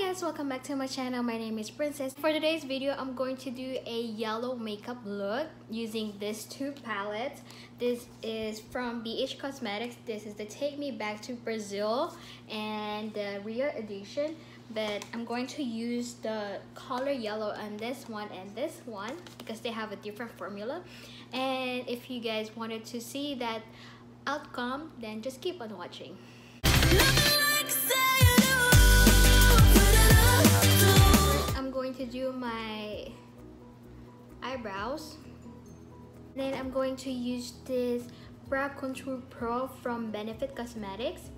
guys, welcome back to my channel. My name is Princess. For today's video, I'm going to do a yellow makeup look using these two palettes. This is from BH Cosmetics. This is the Take Me Back to Brazil and the Rio edition. But I'm going to use the color yellow on this one and this one because they have a different formula. And if you guys wanted to see that outcome, then just keep on watching. I'm going to do my eyebrows. Then I'm going to use this Brow Contour Pro from Benefit Cosmetics.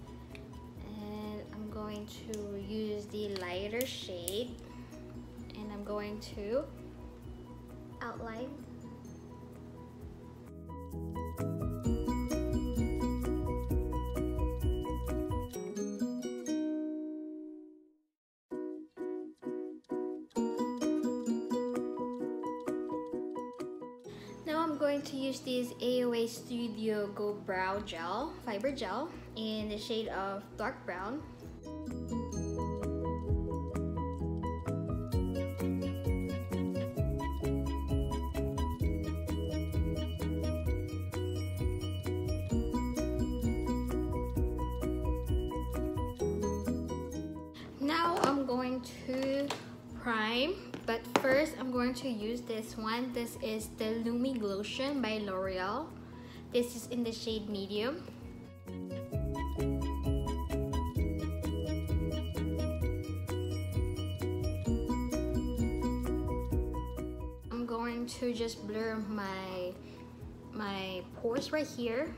And I'm going to use the lighter shade. And I'm going to outline. Now I'm going to use this AOA Studio Go Brow Gel, Fiber Gel, in the shade of dark brown. Now I'm going to prime, but first I'm going to use this one. This is the Lumi Glotion by L'Oreal. This is in the shade medium. I'm going to just blur my pores right here.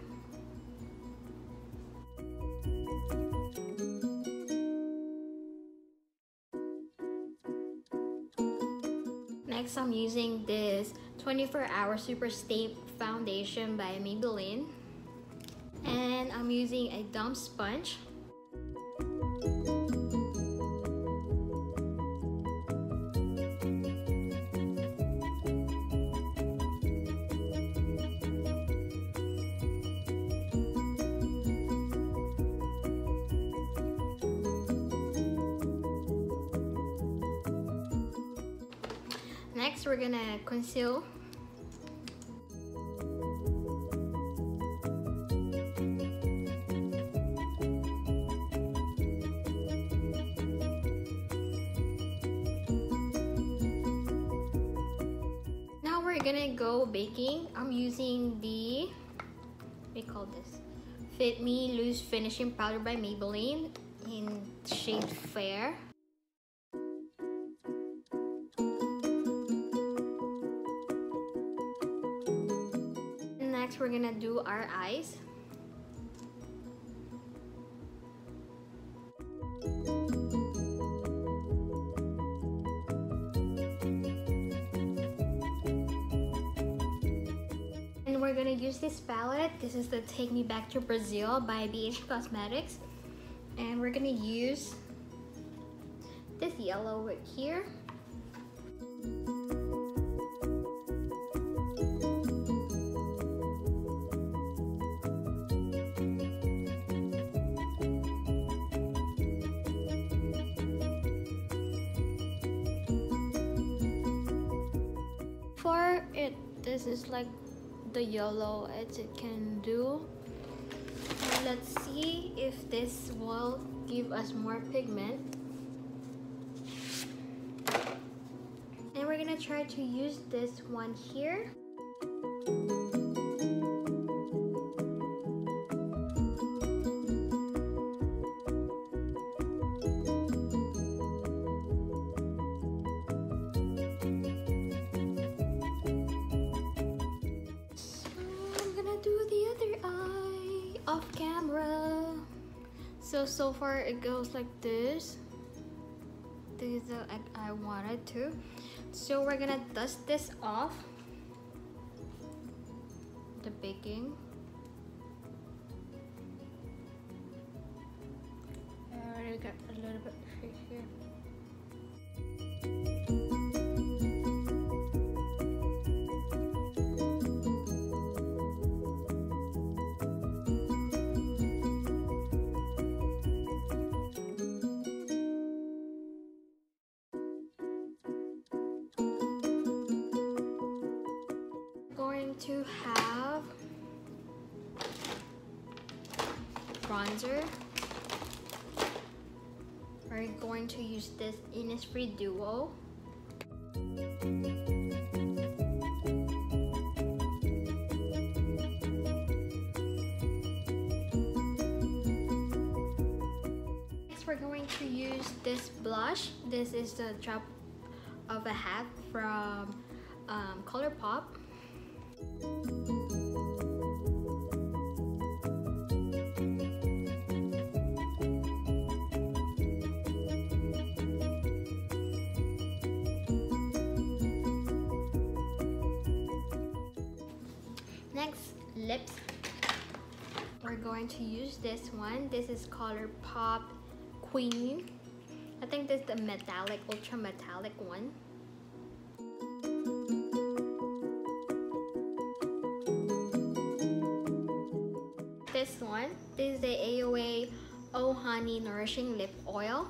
Next, I'm using this 24-Hour Super Stay Foundation by Maybelline. And I'm using a dump sponge. Next, we're gonna conceal. Now we're gonna go baking. I'm using the, what do you call this? Fit Me Loose Finishing Powder by Maybelline in shade Fair. Next, we're gonna do our eyes. And we're gonna use this palette. This is the Take Me Back to Brazil by BH Cosmetics. And we're gonna use this yellow right here. For it, this is like the yellow as it can do. And let's see if this will give us more pigment. And we're gonna try to use this one here. Do the other eye off camera. So far it goes like this. This is the I wanted to. So we're gonna dust this off the baking. I already got a little bit right here. bronzer. We're going to use this Innisfree Duo. Next, we're going to use this blush. This is the drop of a hat from ColourPop. Next, lips. We're going to use this one. This is ColourPop Queen. I think this is the metallic, ultra metallic one. This one, this is the AOA Oh Honey Nourishing Lip Oil.